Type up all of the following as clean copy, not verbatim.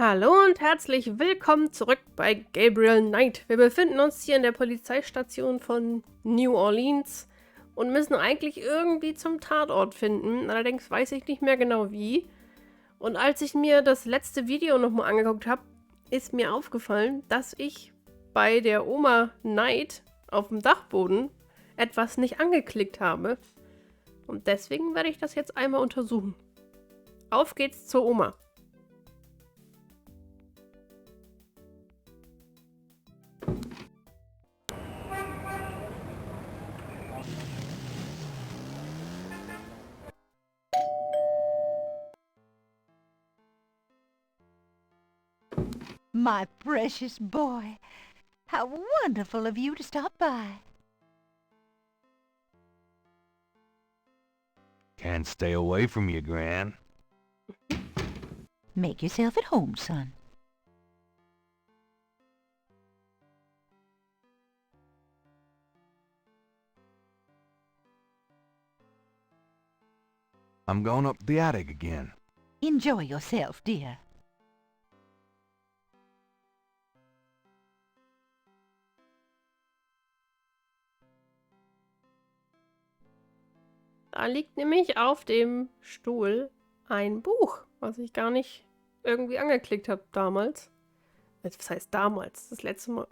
Hallo und herzlich willkommen zurück bei Gabriel Knight. Wir befinden uns hier in der Polizeistation von New Orleans und müssen eigentlich irgendwie zum Tatort finden. Allerdings weiß ich nicht mehr genau wie. Und als ich mir das letzte Video nochmal angeguckt habe, ist mir aufgefallen, dass ich bei der Oma Knight auf dem Dachboden etwas nicht angeklickt habe. Und deswegen werde ich das jetzt einmal untersuchen. Auf geht's zur Oma. My precious boy, how wonderful of you to stop by. Can't stay away from you, Gran. Make yourself at home, son. I'm going up the attic again. Enjoy yourself, dear. Da liegt nämlich auf dem Stuhl ein Buch, was ich gar nicht irgendwie angeklickt habe damals. Was heißt damals? Das letzte Mal.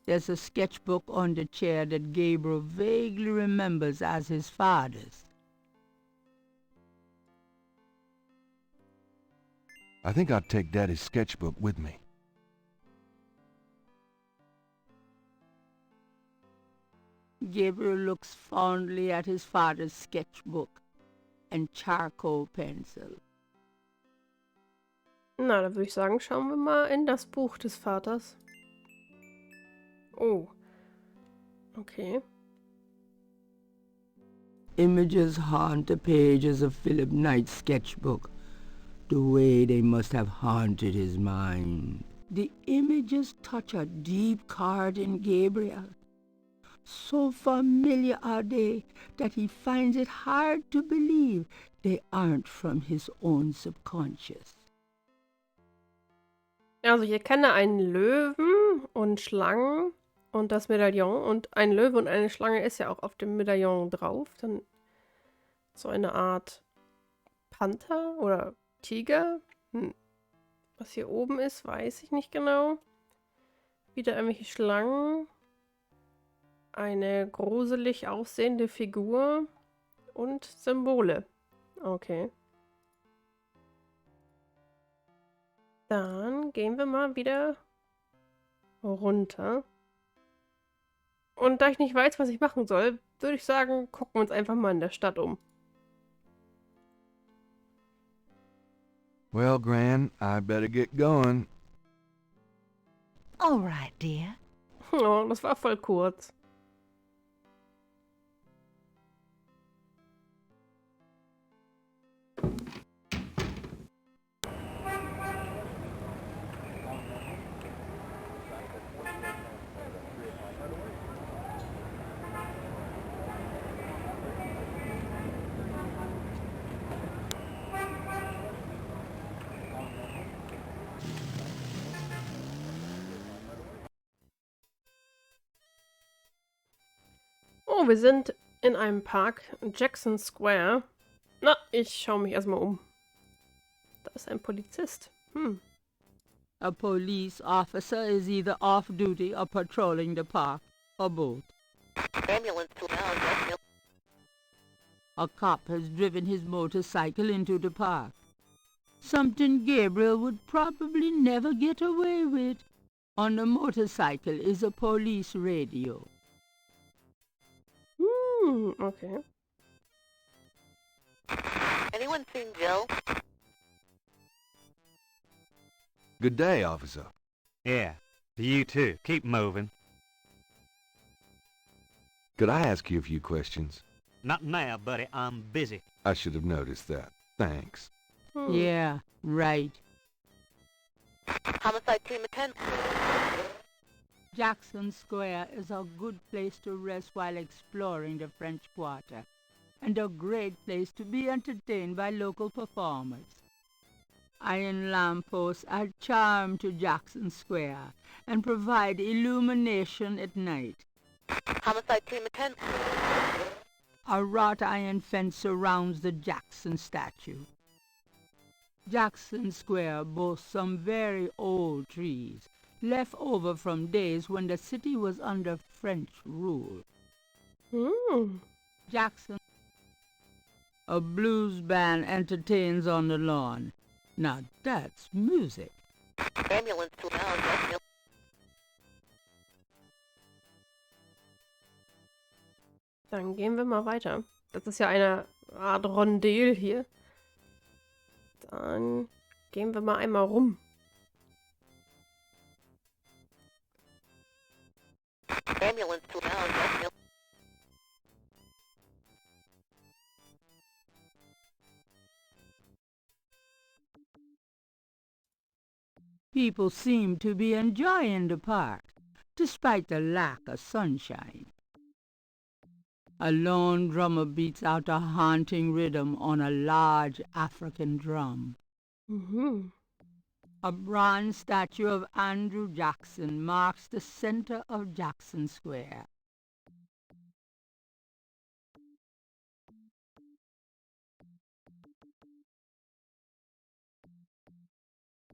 There's a sketchbook on the chair that Gabriel vaguely remembers as his father's. I think I'll take Daddy's sketchbook with me. Gabriel looks fondly at his father's sketchbook and charcoal pencil. Na, da würde ich sagen, schauen wir mal in das Buch des Vaters. Oh. Okay. Images haunt the pages of Philip Knight's sketchbook, the way they must have haunted his mind. The images touch a deep chord in Gabriel. So familiar are they that he finds it hard to believe they aren't from his own subconscious. Also ich erkenne einen Löwen und Schlangen und das Medaillon. Und ein Löwe und eine Schlange ist ja auch auf dem Medaillon drauf. Dann so eine Art Panther oder Tiger. Was hier oben ist, weiß ich nicht genau. Wieder irgendwelche Schlangen. Eine gruselig aussehende Figur und Symbole. Okay. Dann gehen wir mal wieder runter. Und da ich nicht weiß, was ich machen soll, würde ich sagen, gucken wir uns einfach mal in der Stadt um. Well, Gran, I better get going. All right, dear. Oh, das war voll kurz. Oh, wir sind in einem Park, Jackson Square. Na, ich schaue mich erstmal um. Da ist ein Polizist. A police officer is either off duty or patrolling the park, or both. Ambulance to now. A cop has driven his motorcycle into the park. Something Gabriel would probably never get away with. On the motorcycle is a police radio. Okay. Anyone seen Joe? Good day, officer. Yeah, to you too. Keep moving. Could I ask you a few questions? Not now, buddy. I'm busy. I should have noticed that. Thanks. Yeah, right. Homicide team attend. Jackson Square is a good place to rest while exploring the French Quarter, and a great place to be entertained by local performers. Iron lampposts add charm to Jackson Square and provide illumination at night. Homicide team attend. A wrought iron fence surrounds the Jackson statue. Jackson Square boasts some very old trees, left over from days when the city was under French rule. Jackson. A blues band entertains on the lawn. Now that's music. Ambulance to lounge. West Mill. Dann gehen wir mal weiter. Das ist ja eine Art Rondel hier. Dann gehen wir mal einmal rum. Ambulance to lounge. West Mill. People seem to be enjoying the park, despite the lack of sunshine. A lone drummer beats out a haunting rhythm on a large African drum. A bronze statue of Andrew Jackson marks the center of Jackson Square.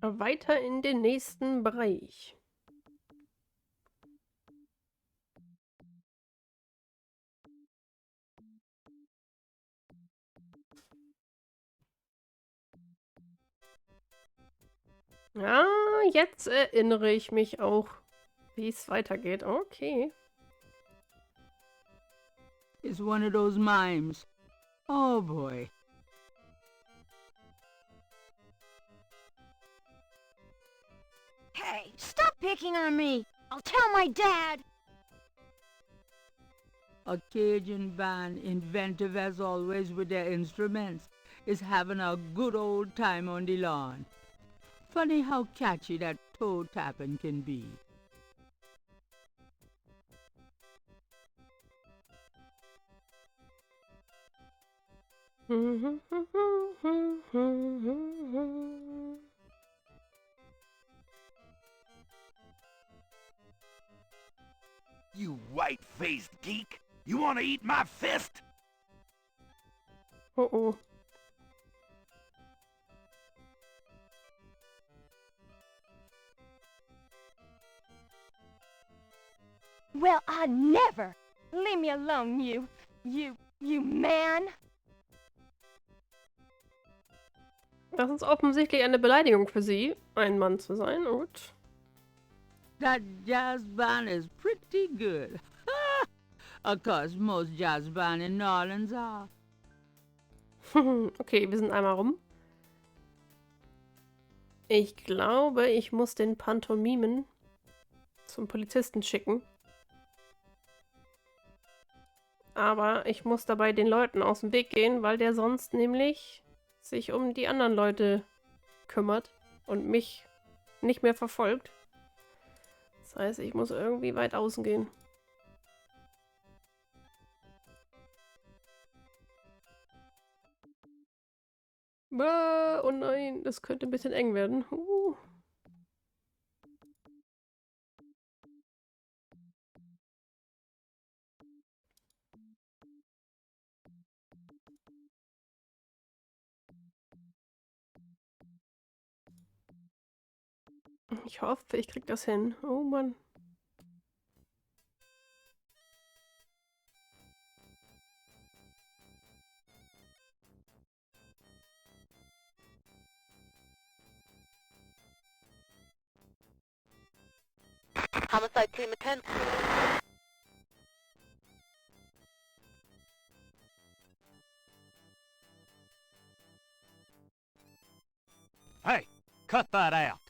Weiter in den nächsten Bereich. Ja, jetzt erinnere ich mich auch, wie es weitergeht. Okay. It's one of those mimes. Oh boy. Hey, stop picking on me! I'll tell my dad! A Cajun band, inventive as always with their instruments, is having a good old time on the lawn. Funny how catchy that toe tapping can be. You white-faced geek! You want to eat my fist? Oh. Well, I never! Leave me alone, you man! Das ist offensichtlich eine Beleidigung für sie, ein Mann zu sein. Gut. That jazz band is pretty good. Of course, most jazz band in New Orleans are. Okay, wir sind einmal rum. Ich glaube, ich muss den Pantomimen zum Polizisten schicken. Aber ich muss dabei den Leuten aus dem Weg gehen, weil der sonst nämlich sich um die anderen Leute kümmert und mich nicht mehr verfolgt. Das heißt, ich muss irgendwie weit außen gehen. Oh nein, das könnte ein bisschen eng werden. Ich hoffe, ich krieg das hin. Oh Mann. Homicide team attend. Hey, cut that out.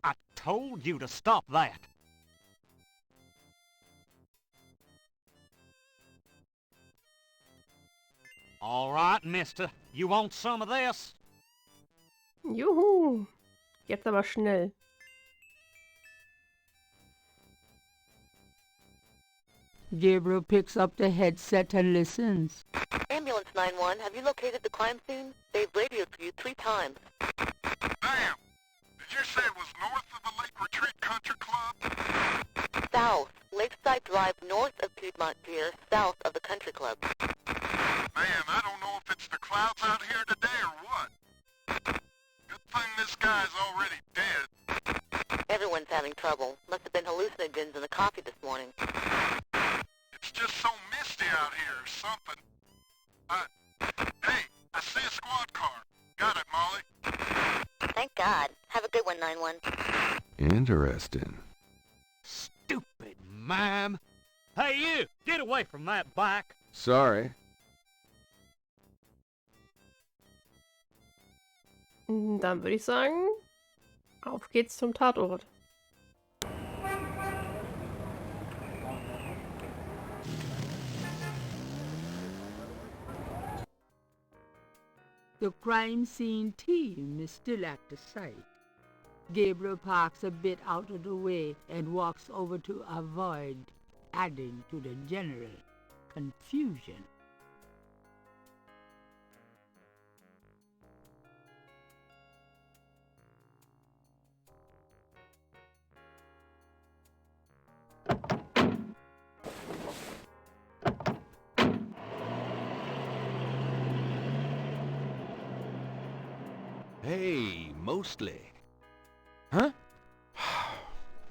I told you to stop that. All right, mister. You want some of this? Juhu. Jetzt aber schnell. Gabriel picks up the headset and listens. Ambulance 911, have you located the crime scene? They've radioed for you 3 times. Damn! Did you say it was north of the Lake Retreat Country Club? South. Lakeside Drive north of Piedmont Pier, south of the country club. Man, I don't know if it's the clouds out here today or what. Good thing this guy's already dead. Everyone's having trouble. Must have been hallucinogens in the coffee this morning. It's just so misty out here or something. Hey, I see a squad car. Got it, Molly. Thank God. Have a good one, 911. Interesting. Stupid mime. Hey, you! Get away from that bike. Sorry. Dann würde ich sagen, auf geht's zum Tatort. The crime scene team is still at the site. Gabriel parks a bit out of the way and walks over to avoid adding to the general confusion. Hey, mostly. Huh?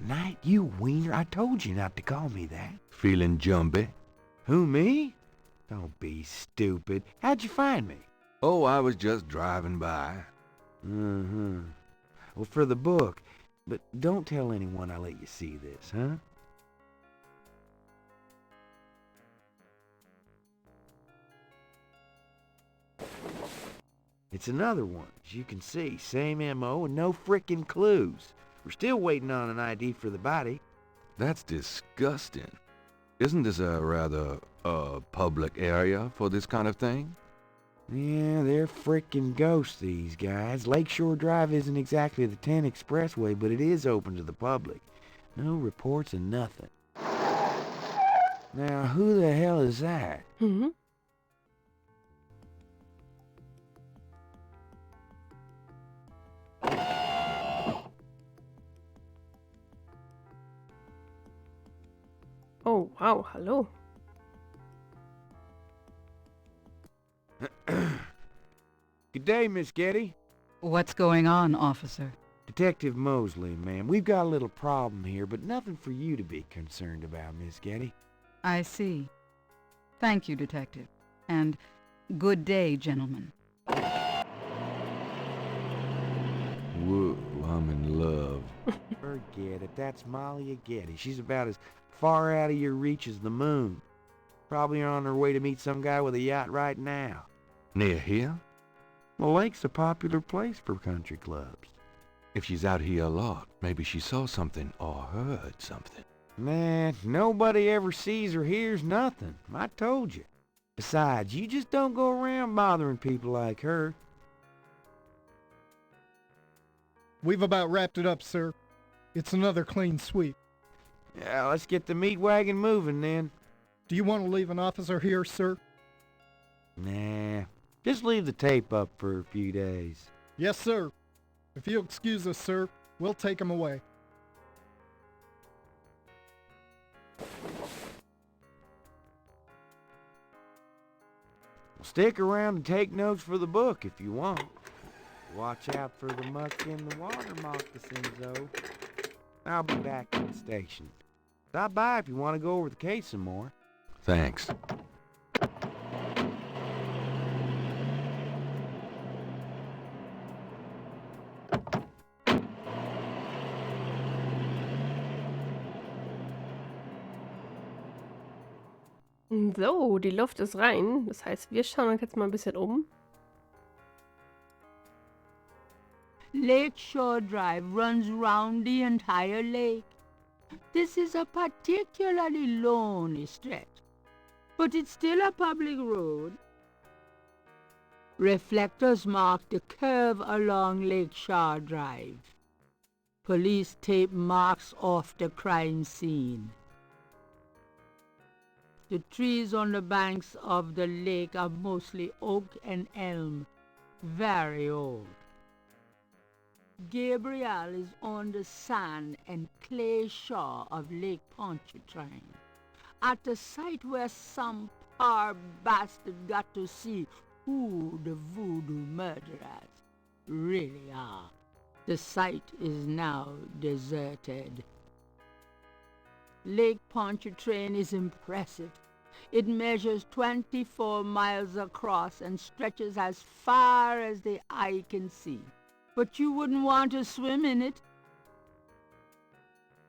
Knight, you wiener, I told you not to call me that. Feeling jumpy? Who, me? Don't be stupid. How'd you find me? Oh, I was just driving by. Uh-huh. Well, for the book. But don't tell anyone I let you see this, huh? It's another one, as you can see. Same M.O. and no frickin' clues. We're still waiting on an ID for the body. That's disgusting. Isn't this a rather, public area for this kind of thing? Yeah, they're frickin' ghosts, these guys. Lakeshore Drive isn't exactly the 10 expressway, but it is open to the public. No reports and nothing. Now, who the hell is that? Mhm. Oh, wow, hallo. Good day, Miss Getty. What's going on, officer? Detective Mosley, ma'am. We've got a little problem here, but nothing for you to be concerned about, Miss Getty. I see. Thank you, detective. And good day, gentlemen. Whoa, I'm in love. Forget it. That's Molly Getty. She's about as far out of your reach as the moon. Probably on her way to meet some guy with a yacht right now. Near here? The lake's a popular place for country clubs. If she's out here a lot, maybe she saw something or heard something. Nah, nobody ever sees or hears nothing. I told you. Besides, you just don't go around bothering people like her. We've about wrapped it up, sir. It's another clean sweep. Yeah, let's get the meat wagon moving then. Do you want to leave an officer here, sir? Nah, just leave the tape up for a few days. Yes, sir. If you'll excuse us, sir, we'll take him away. Stick around and take notes for the book if you want. Watch out for the muck in the water moccasins, though. I'll be back at the station. Stop by if you want to go over the case some more. Thanks. So, die Luft ist rein. Das heißt, wir schauen uns jetzt mal ein bisschen um. Lakeshore Drive runs round the entire lake. This is a particularly lonely stretch, but it's still a public road. Reflectors mark the curve along Lakeshore Drive. Police tape marks off the crime scene. The trees on the banks of the lake are mostly oak and elm, very old. Gabriel is on the sand and clay shore of Lake Pontchartrain, at the site where some poor bastard got to see who the voodoo murderers really are. The site is now deserted. Lake Pontchartrain is impressive. It measures 24 miles across and stretches as far as the eye can see. But you wouldn't want to swim in it.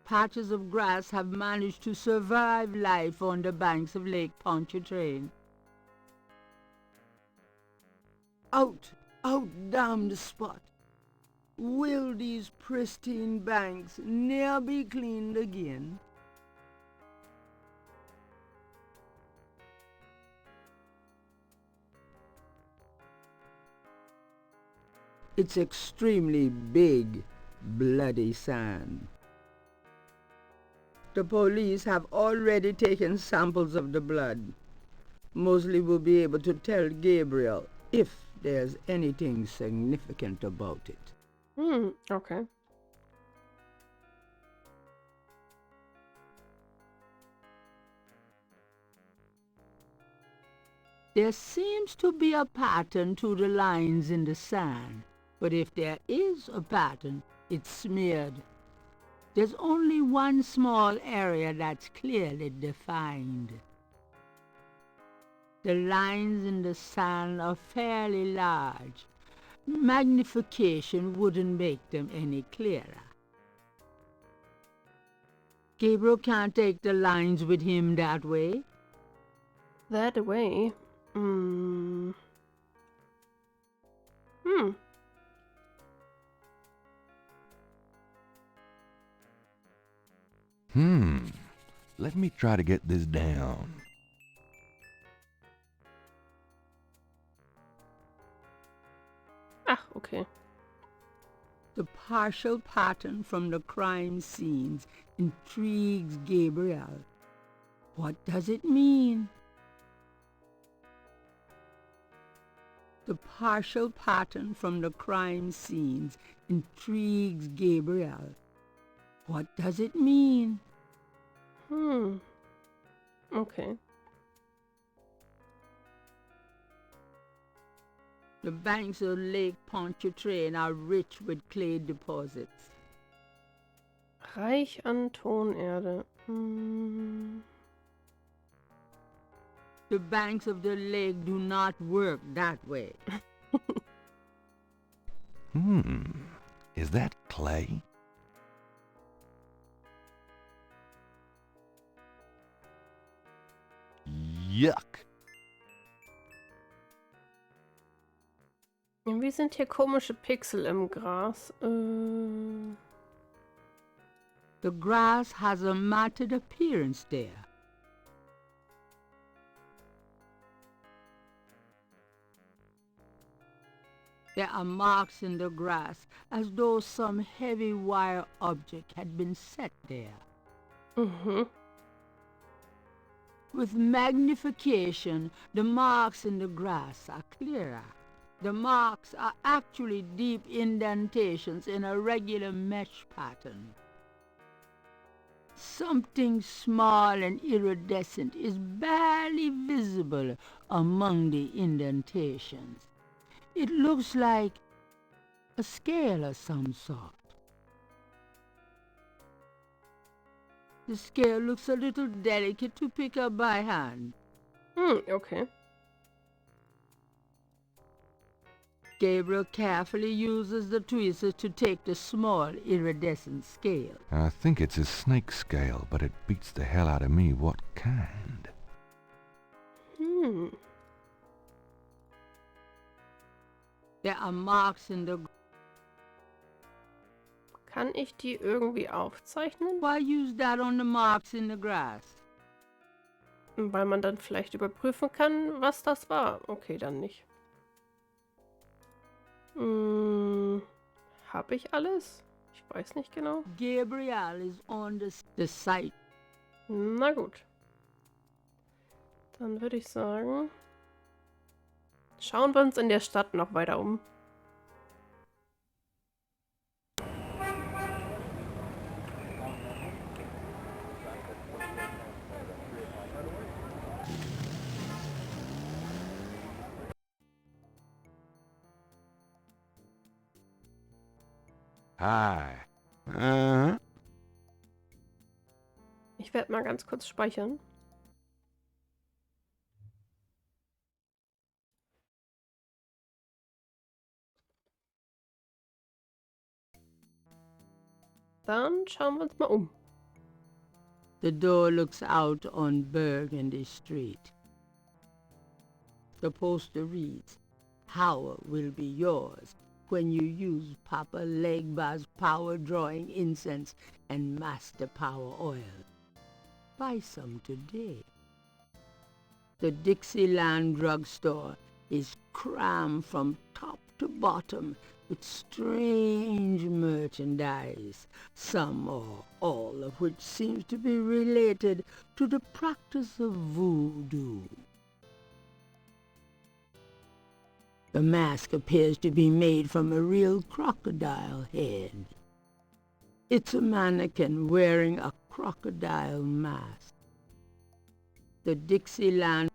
Patches of grass have managed to survive life on the banks of Lake Pontchartrain. Out damn the spot. Will these pristine banks ne'er be cleaned again? It's extremely big, bloody sand. The police have already taken samples of the blood. Mosley will be able to tell Gabriel if there's anything significant about it. Okay. There seems to be a pattern to the lines in the sand, but if there is a pattern, it's smeared. There's only one small area that's clearly defined. The lines in the sand are fairly large. Magnification wouldn't make them any clearer. Gabriel can't take the lines with him that way. That way. Let me try to get this down. Ah, okay. The partial pattern from the crime scenes intrigues Gabriel. What does it mean? The partial pattern from the crime scenes intrigues Gabriel. What does it mean? Okay. The banks of Lake Pontchartrain are rich with clay deposits. Reich an Tonerde. The banks of the lake do not work that way. Is that clay? Yuck. Irgendwie sind hier komische Pixel im Gras. The grass has a matted appearance there. There are marks in the grass, as though some heavy wire object had been set there. With magnification, the marks in the grass are clearer. The marks are actually deep indentations in a regular mesh pattern. Something small and iridescent is barely visible among the indentations. It looks like a scale of some sort. The scale looks a little delicate to pick up by hand. Okay. Gabriel carefully uses the tweezers to take the small iridescent scale. I think it's a snake scale, but it beats the hell out of me what kind. There are marks in the... Kann ich die irgendwie aufzeichnen? Why use that on the marks in the grass? Weil man dann vielleicht überprüfen kann, was das war. Okay, dann nicht. Hab ich alles? Ich weiß nicht genau. Gabriel is on the site. Na gut. Dann würde ich sagen, schauen wir uns in der Stadt noch weiter um. Hi. Ich werde mal ganz kurz speichern. Dann schauen wir uns mal um. The door looks out on Burgundy Street. The poster reads, "Power will be yours when you use Papa Legba's power drawing incense and Master Power oil. Buy some today." The Dixieland Drugstore is crammed from top to bottom with strange merchandise, some or all of which seems to be related to the practice of voodoo. The mask appears to be made from a real crocodile head. It's a mannequin wearing a crocodile mask. The Dixieland...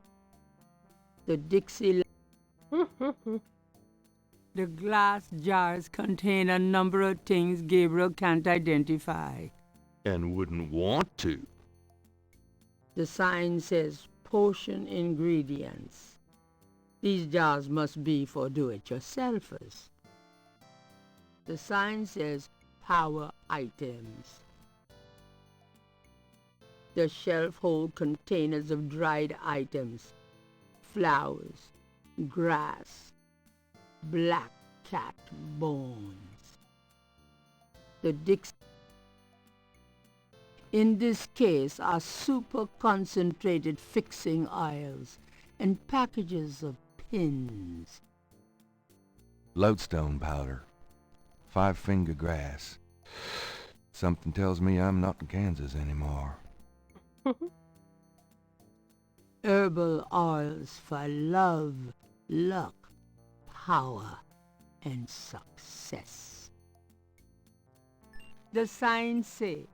The glass jars contain a number of things Gabriel can't identify. And wouldn't want to. The sign says potion ingredients. These jars must be for do-it-yourselfers. The sign says power items. The shelf hold containers of dried items, flowers, grass, black cat bones. In this case are super concentrated fixing oils and packages of pins. Lodestone powder. 5-finger grass. Something tells me I'm not in Kansas anymore. Herbal oils for love, luck, power, and success. The signs say,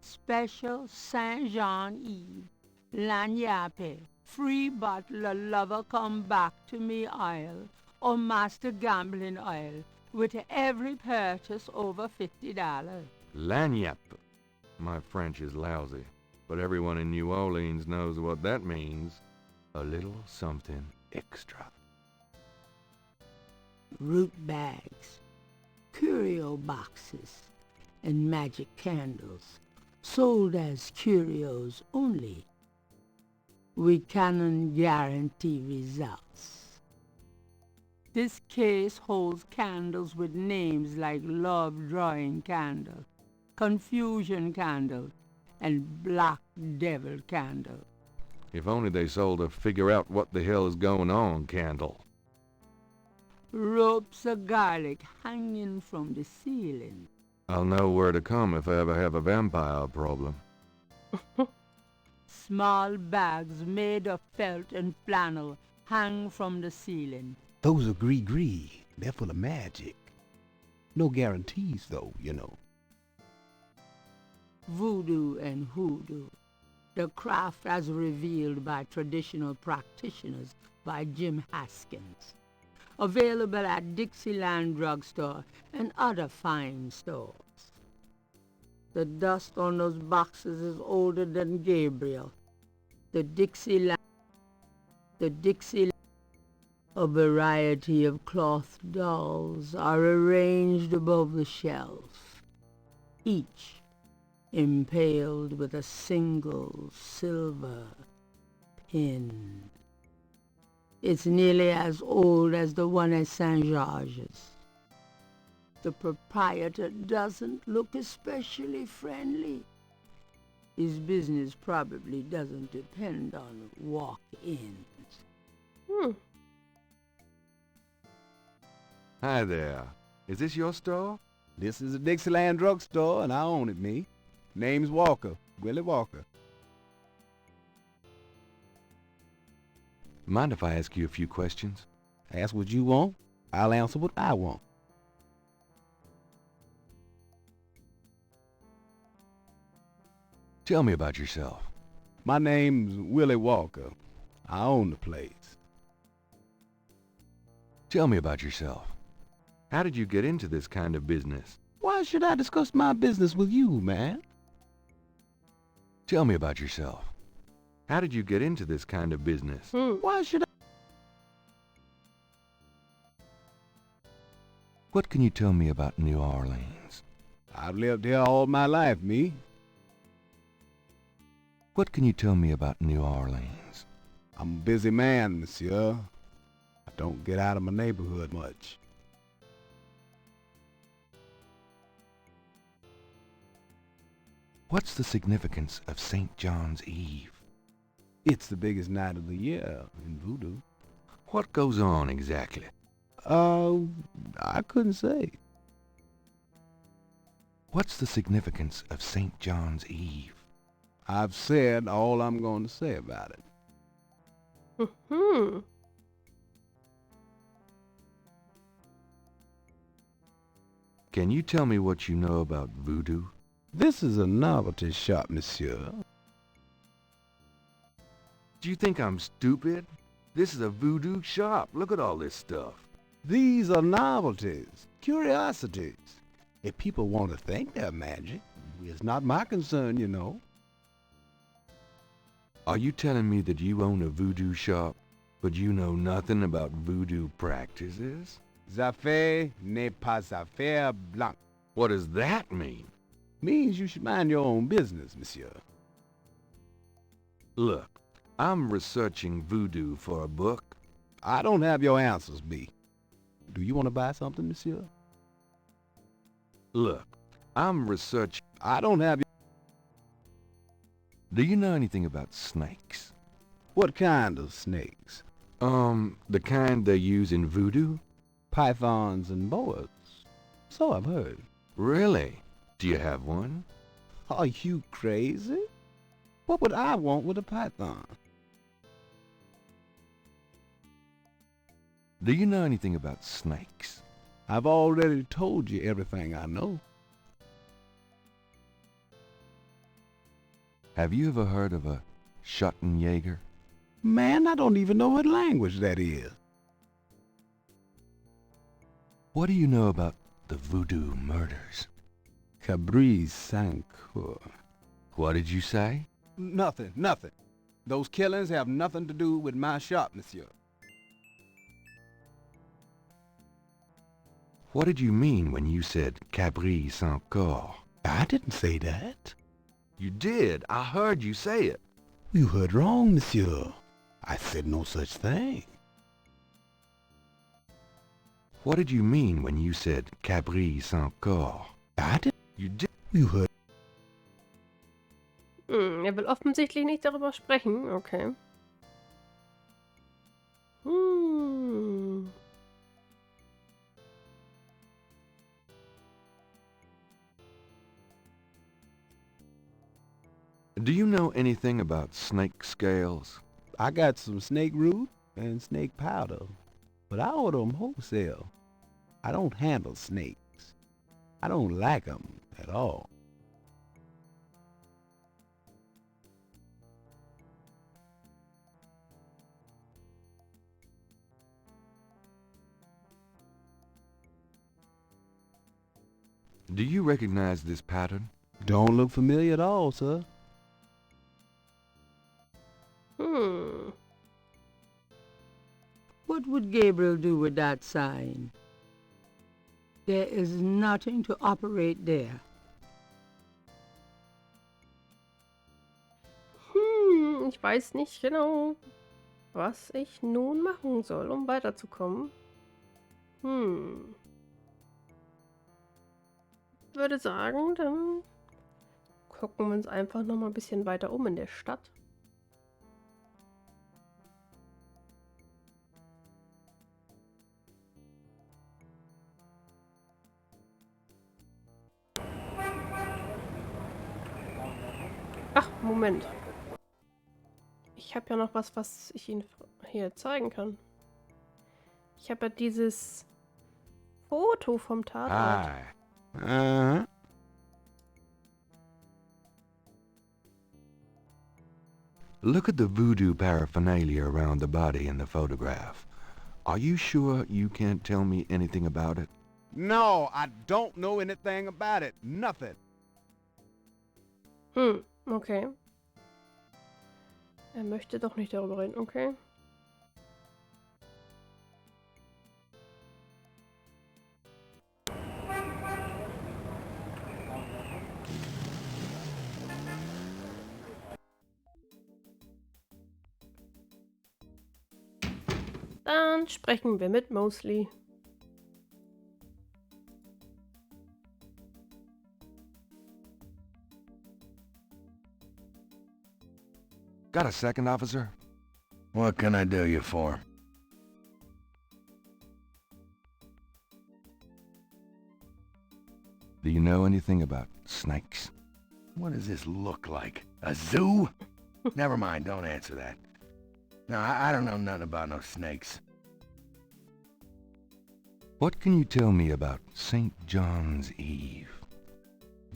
special Saint Jean Eve, Lagnappe, free bottle of lover come back to me oil, or master gambling oil, with every purchase over $50. Lagniappe. My French is lousy, but everyone in New Orleans knows what that means. A little something extra. Root bags, curio boxes, and magic candles, sold as curios only. We cannot guarantee results. This case holds candles with names like Love Drawing Candle, Confusion Candle, and Black Devil Candle. If only they sold a figure out what the hell is going on candle. Ropes of garlic hanging from the ceiling. I'll know where to come if I ever have a vampire problem. Small bags made of felt and flannel hang from the ceiling. Those are gris-gris. They're full of magic. No guarantees, though, you know. Voodoo and hoodoo. The craft as revealed by traditional practitioners by Jim Haskins. Available at Dixieland Drugstore and other fine stores. The dust on those boxes is older than Gabriel. The Dixieland... A variety of cloth dolls are arranged above the shelf, each impaled with a single silver pin. It's nearly as old as the one at St. George's. The proprietor doesn't look especially friendly. His business probably doesn't depend on walk-ins. Hi there. Is this your store? This is a Dixieland Drugstore, and I own it, me. Name's Walker, Willie Walker. Mind if I ask you a few questions? Ask what you want. I'll answer what I want. Tell me about yourself. My name's Willie Walker. I own the place. Tell me about yourself. How did you get into this kind of business? Why should I discuss my business with you, man? Tell me about yourself. How did you get into this kind of business? Why should I? What can you tell me about New Orleans? I've lived here all my life, me. What can you tell me about New Orleans? I'm a busy man, monsieur. I don't get out of my neighborhood much. What's the significance of St. John's Eve? It's the biggest night of the year in voodoo. What goes on exactly? I couldn't say. What's the significance of St. John's Eve? I've said all I'm going to say about it. Can you tell me what you know about voodoo? This is a novelty shop, monsieur. Do you think I'm stupid? This is a voodoo shop. Look at all this stuff. These are novelties, curiosities. If people want to think they're magic, it's not my concern, you know. Are you telling me that you own a voodoo shop, but you know nothing about voodoo practices? Affaire n'est pas affaire blanche. What does that mean? Means you should mind your own business, monsieur. Look, I'm researching voodoo for a book. I don't have your answers, B. Do you want to buy something, monsieur? Look, I'm researching... I don't have your... Do you know anything about snakes? What kind of snakes? The kind they use in voodoo? Pythons and boas. So I've heard. Really? Do you have one? Are you crazy? What would I want with a python? Do you know anything about snakes? I've already told you everything I know. Have you ever heard of a Schottenjäger? Man, I don't even know what language that is. What do you know about the voodoo murders? Cabri Sancour. What did you say? Nothing. Those killings have nothing to do with my shop, monsieur. What did you mean when you said Cabri Sancour? I didn't say that. You did. I heard you say it. You heard wrong, monsieur. I said no such thing. What did you mean when you said Cabri Sancour? I didn't. You did. You heard. Er will offensichtlich nicht darüber sprechen. Okay. Do you know anything about snake scales? I got some snake root and snake powder, but I order them wholesale. I don't handle snakes. I don't like them at all. Do you recognize this pattern? Don't look familiar at all, sir. What would Gabriel do with that sign? There is nothing to operate there. Ich weiß nicht genau, was ich nun machen soll, um weiterzukommen. Würde sagen, dann gucken wir uns einfach noch mal ein bisschen weiter um in der Stadt. Ach, Moment. Ich habe ja noch was ich ihn hier zeigen kann. Ich habe ja dieses Foto vom Tatort. Hi. Uh-huh. Look at the voodoo paraphernalia around the body in the photograph. Are you sure you can't tell me anything about it? No, I don't know anything about it. Nothing. Okay. Er möchte doch nicht darüber reden, okay. Dann sprechen wir mit Mosley. Got a second, officer? What can I do you for? Do you know anything about snakes? What does this look like? A zoo? Never mind, don't answer that. No, I don't know nothing about no snakes. What can you tell me about St. John's Eve?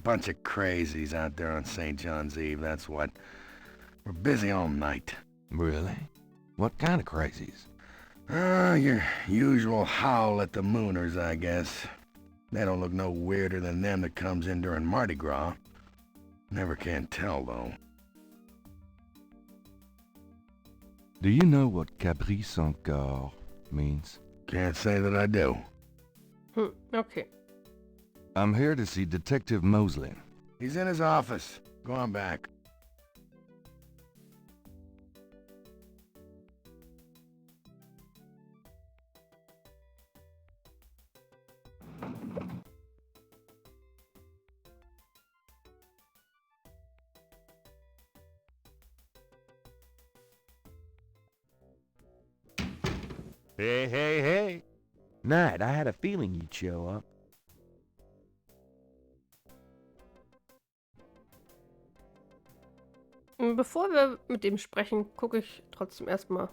Bunch of crazies out there on St. John's Eve, that's what. We're busy all night. Really? What kind of crazies? Your usual howl at the mooners, I guess. They don't look no weirder than them that comes in during Mardi Gras. Never can tell, though. Do you know what caprice encore means? Can't say that I do. Okay. I'm here to see Detective Mosley. He's in his office. Go on back. Hey. Knight, I had a feeling you'd show up. Bevor wir mit dem sprechen, gucke ich trotzdem erstmal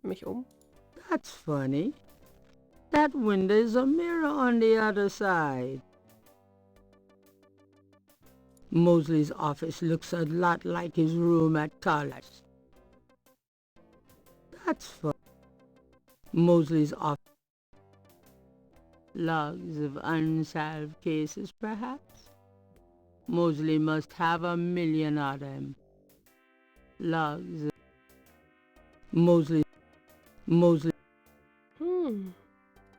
mich um. That's funny. That window is a mirror on the other side. Mosley's office looks a lot like his room at college. That's funny. Mosley's office. Logs of unsolved cases, perhaps? Mosley must have 1,000,000 of them. Logs of... Mosley.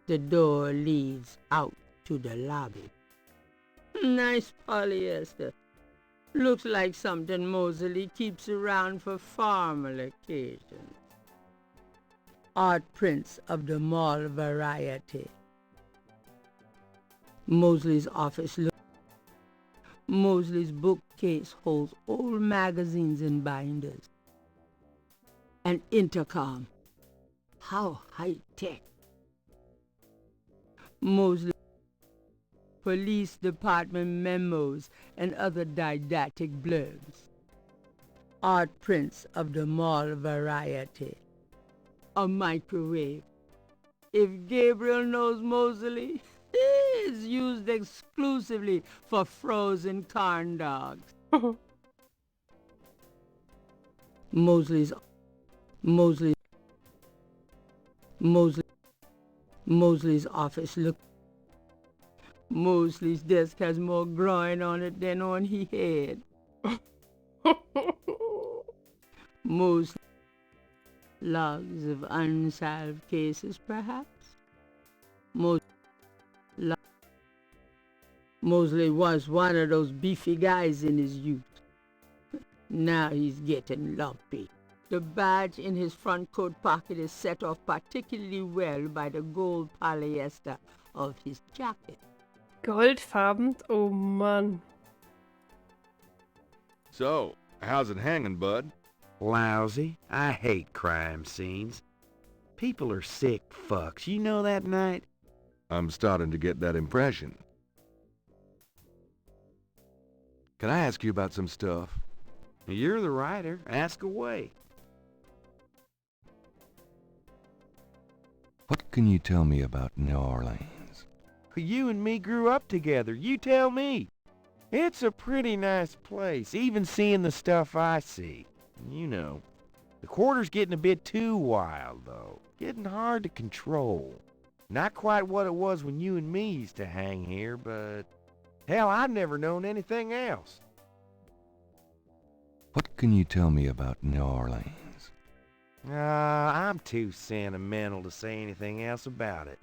The door leads out to the lobby. Nice polyester. Looks like something Mosley keeps around for formal occasions. Art prints of the mall variety. Mosley's office Mosley's bookcase holds old magazines and binders. An intercom. How high-tech. Mosley police department memos and other didactic blurbs. Art prints of the mall variety. A microwave. If Gabriel knows Mosley, it's used exclusively for frozen corn dogs. Mosley's office look. Mosley's desk has more groin on it than on he had. Mosley. Logs of unsolved cases, perhaps? Mosley was one of those beefy guys in his youth. Now he's getting lumpy. The badge in his front coat pocket is set off particularly well by the gold polyester of his jacket. Goldfarben? Oh Mann. So, how's it hanging, bud? Lousy. I hate crime scenes. People are sick fucks. You know that, Knight? I'm starting to get that impression. Can I ask you about some stuff? You're the writer. Ask away. What can you tell me about New Orleans? You and me grew up together. You tell me. It's a pretty nice place, even seeing the stuff I see. You know, the quarter's getting a bit too wild, though. Getting hard to control. Not quite what it was when you and me used to hang here, but hell, I've never known anything else. What can you tell me about New Orleans? I'm too sentimental to say anything else about it.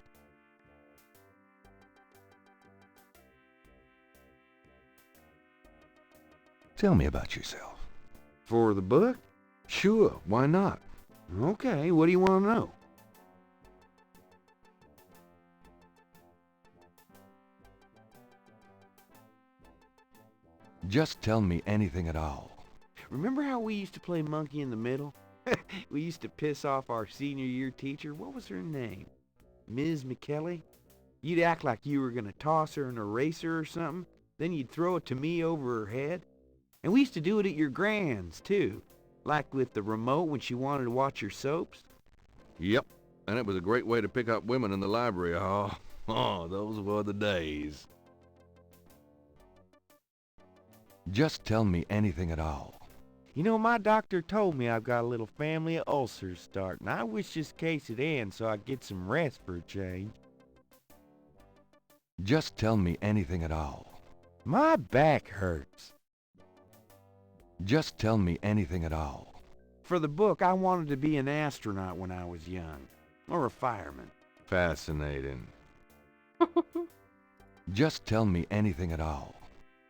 Tell me about yourself. For the book? Sure, why not? Okay, what do you want to know? Just tell me anything at all. Remember how we used to play monkey in the middle? We used to piss off our senior year teacher. What was her name? Ms. McKelly? You'd act like you were gonna toss her an eraser or something, then you'd throw it to me over her head. And we used to do it at your grand's, too. Like with the remote when she wanted to watch your soaps. Yep, and it was a great way to pick up women in the library. Oh, those were the days. Just tell me anything at all. You know, my doctor told me I've got a little family of ulcers starting. I wish this case would end so I could get some rest for a change. Just tell me anything at all. My back hurts. Just tell me anything at all. For the book, I wanted to be an astronaut when I was young. Or a fireman. Fascinating. Just tell me anything at all.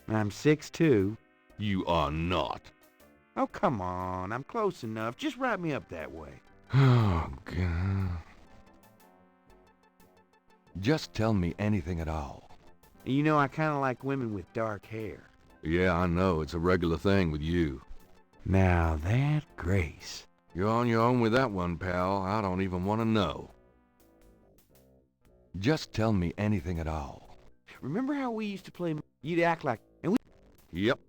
I'm 6'2". You are not. Oh, come on. I'm close enough. Just write me up that way. Oh, God. Just tell me anything at all. You know, I kind of like women with dark hair. Yeah, I know. It's a regular thing with you. Now that grace. You're on your own with that one, pal. I don't even want to know. Just tell me anything at all. Remember how we used to play... You'd act like... And we... Yep.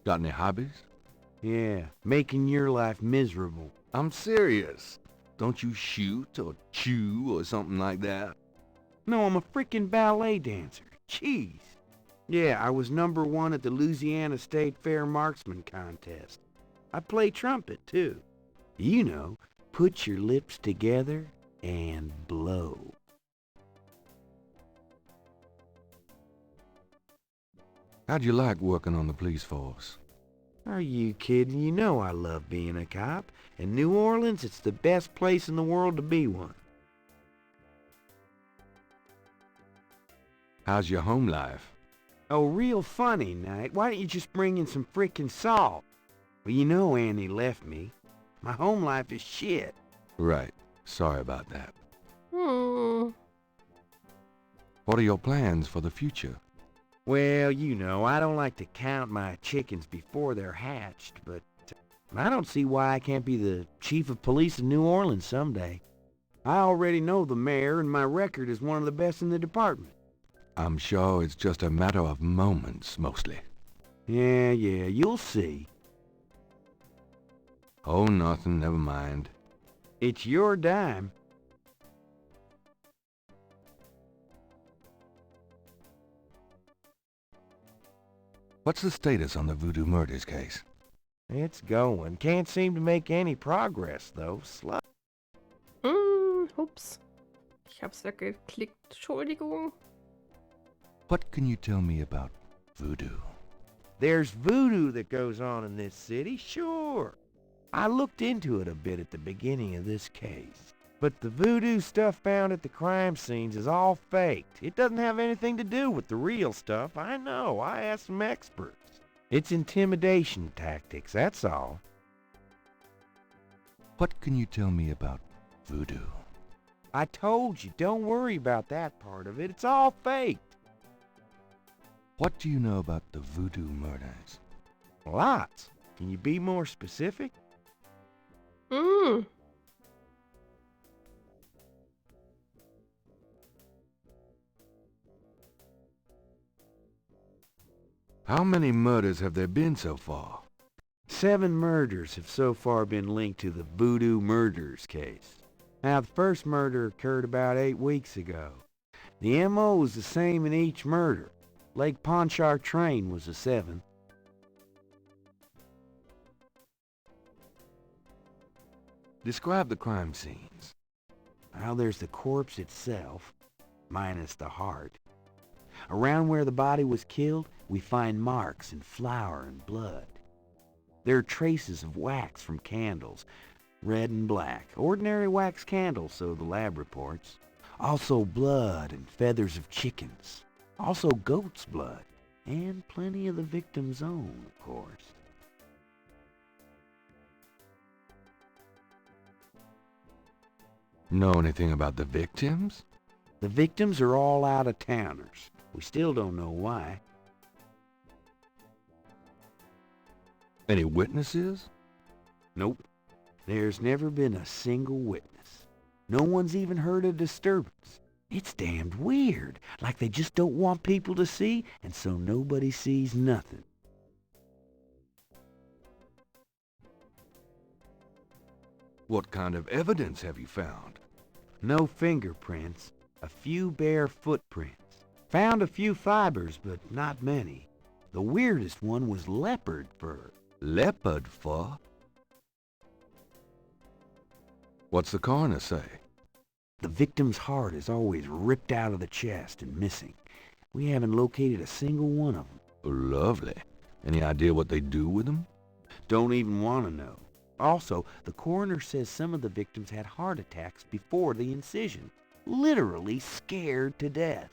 Got any hobbies? Yeah, making your life miserable. I'm serious. Don't you shoot or chew or something like that? No, I'm a freaking ballet dancer. Jeez. Yeah, I was #1 at the Louisiana State Fair Marksman Contest. I play trumpet, too. You know, put your lips together and blow. How'd you like working on the police force? Are you kidding? You know I love being a cop. In New Orleans, it's the best place in the world to be one. How's your home life? Oh, real funny, Knight. Why don't you just bring in some frickin' salt? Well, you know Annie left me. My home life is shit. Right. Sorry about that. Hmm. What are your plans for the future? Well, you know, I don't like to count my chickens before they're hatched, but I don't see why I can't be the chief of police in New Orleans someday. I already know the mayor, and my record is one of the best in the department. I'm sure it's just a matter of moments, mostly. Yeah, you'll see. Oh, nothing, never mind. It's your dime. What's the status on the Voodoo Murders case? It's going. Can't seem to make any progress, though. Ups. Ich hab's weggeklickt. Entschuldigung. What can you tell me about voodoo? There's voodoo that goes on in this city, sure. I looked into it a bit at the beginning of this case. But the voodoo stuff found at the crime scenes is all faked. It doesn't have anything to do with the real stuff. I know. I asked some experts. It's intimidation tactics, that's all. What can you tell me about voodoo? I told you, don't worry about that part of it. It's all faked. What do you know about the voodoo murders? Lots. Can you be more specific? How many murders have there been so far? 7 murders have so far been linked to the Voodoo Murders case. Now, the first murder occurred about 8 weeks ago. The M.O. was the same in each murder. Lake Pontchartrain was the 7th. Describe the crime scenes. Well, there's the corpse itself, minus the heart. Around where the body was killed, we find marks and flour and blood. There are traces of wax from candles, red and black. Ordinary wax candles, so the lab reports. Also blood and feathers of chickens. Also goat's blood. And plenty of the victim's own, of course. Know anything about the victims? The victims are all out-of-towners. We still don't know why. Any witnesses? Nope. There's never been a single witness. No one's even heard a disturbance. It's damned weird. Like they just don't want people to see, and so nobody sees nothing. What kind of evidence have you found? No fingerprints. A few bare footprints. Found a few fibers, but not many. The weirdest one was leopard fur. Leopard fur? What's the coroner say? The victim's heart is always ripped out of the chest and missing. We haven't located a single one of them. Oh, lovely. Any idea what they do with them? Don't even want to know. Also, the coroner says some of the victims had heart attacks before the incision. Literally scared to death.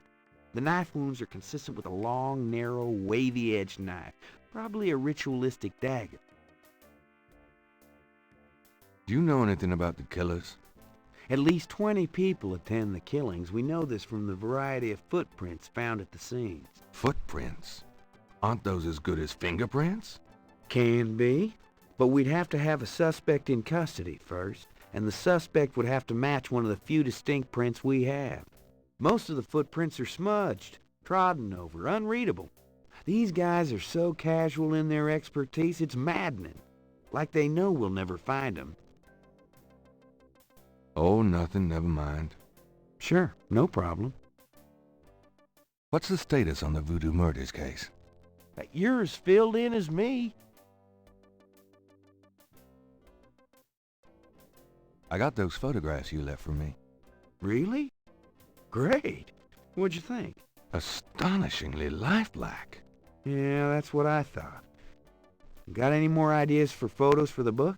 The knife wounds are consistent with a long, narrow, wavy-edged knife. Probably a ritualistic dagger. Do you know anything about the killers? At least 20 people attend the killings. We know this from the variety of footprints found at the scenes. Footprints? Aren't those as good as fingerprints? Can be. But we'd have to have a suspect in custody first, and the suspect would have to match one of the few distinct prints we have. Most of the footprints are smudged, trodden over, unreadable. These guys are so casual in their expertise, it's maddening. Like they know we'll never find them. Oh, nothing, never mind. Sure, no problem. What's the status on the Voodoo Murders case? You're as filled in as me. I got those photographs you left for me. Really? Great. What'd you think? Astonishingly lifelike. Yeah, that's what I thought. Got any more ideas for photos for the book?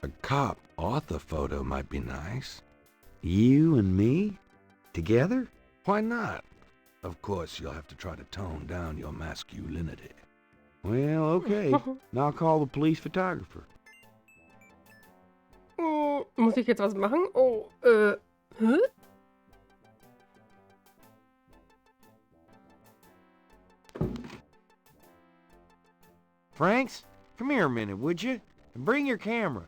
A cop author photo might be nice. You and me? Together? Why not? Of course, you'll have to try to tone down your masculinity. Well, okay. Now I'll call the police photographer. Muss ich jetzt was machen? Oh, hä? Franks, come here a minute, would you? And bring your camera.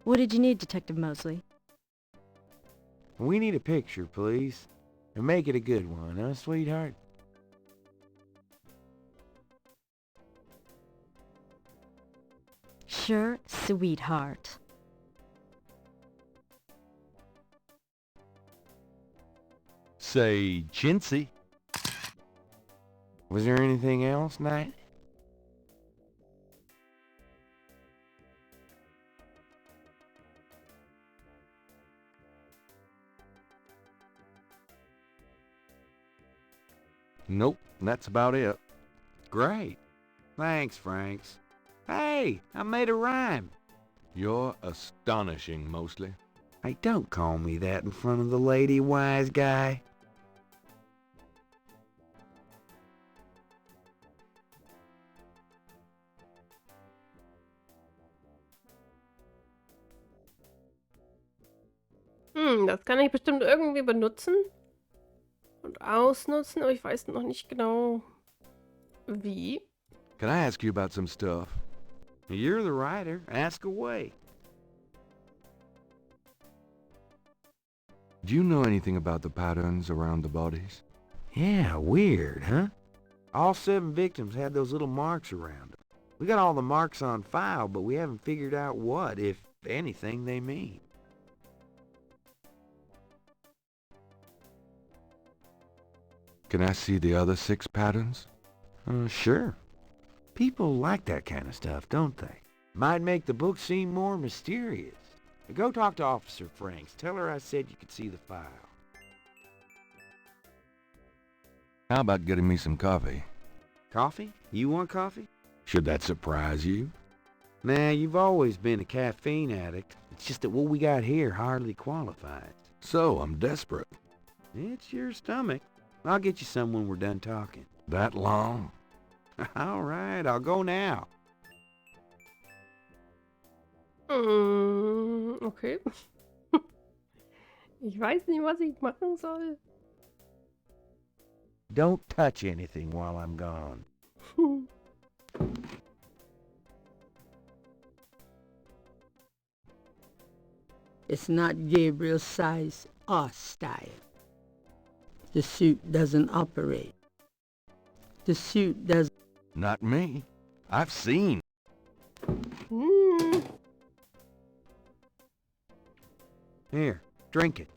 What did you need, Detective Mosley? We need a picture, please. And make it a good one, huh, sweetheart? Sure, sweetheart. Say, chintzy. Was there anything else, Knight? Nope, that's about it. Great. Thanks, Franks. Hey, I made a rhyme. You're astonishing, mostly. Hey, don't call me that in front of the lady, wise guy. Das kann ich bestimmt irgendwie benutzen. Und ausnutzen, aber ich weiß noch nicht genau, wie. Can I ask you about some stuff? You're the writer. Ask away. Do you know anything about the patterns around the bodies? Yeah, weird, huh? All 7 victims had those little marks around them. We got all the marks on file, but we haven't figured out what, if anything, they mean. Can I see the other 6 patterns? Sure. People like that kind of stuff, don't they? Might make the book seem more mysterious. Go talk to Officer Franks. Tell her I said you could see the file. How about getting me some coffee? Coffee? You want coffee? Should that surprise you? Nah, you've always been a caffeine addict. It's just that what we got here hardly qualifies. So, I'm desperate. It's your stomach. I'll get you some when we're done talking. That long? All right, I'll go now. Okay. Ich weiß nicht, was ich machen soll. Don't touch anything while I'm gone. It's not Gabriel's size or style. The suit doesn't operate. The suit doesn't... Not me. I've seen. Here, drink it.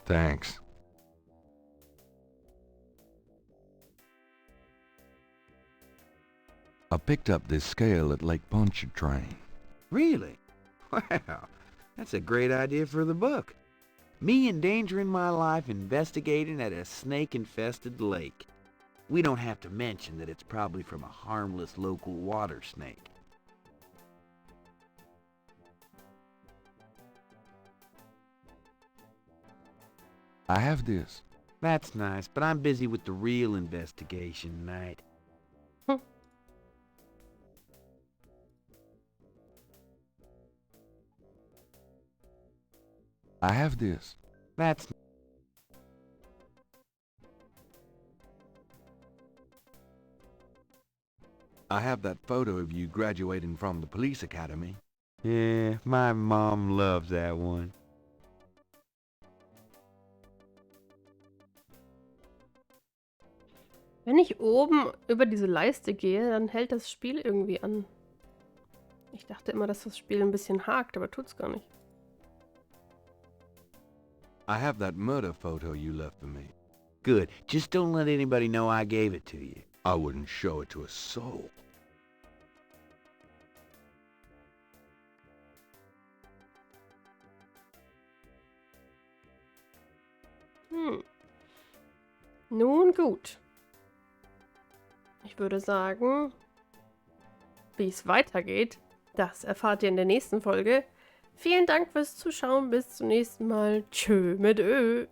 Thanks. I picked up this scale at Lake Pontchartrain. Really? Wow, that's a great idea for the book. Me endangering my life investigating at a snake-infested lake. We don't have to mention that it's probably from a harmless local water snake. I have this. That's nice, but I'm busy with the real investigation tonight. I have this. That's... I have that photo of you graduating from the police academy. Yeah, my mom loves that one. Wenn ich oben über diese Leiste gehe, dann hält das Spiel irgendwie an. Ich dachte immer, dass das Spiel ein bisschen hakt, aber tut's gar nicht. I have that murder photo you left for me. Good. Just don't let anybody know I gave it to you. I wouldn't show it to a soul. Nun gut. Ich würde sagen, wie es weitergeht, das erfahrt ihr in der nächsten Folge. Vielen Dank fürs Zuschauen. Bis zum nächsten Mal. Tschö mit Ö.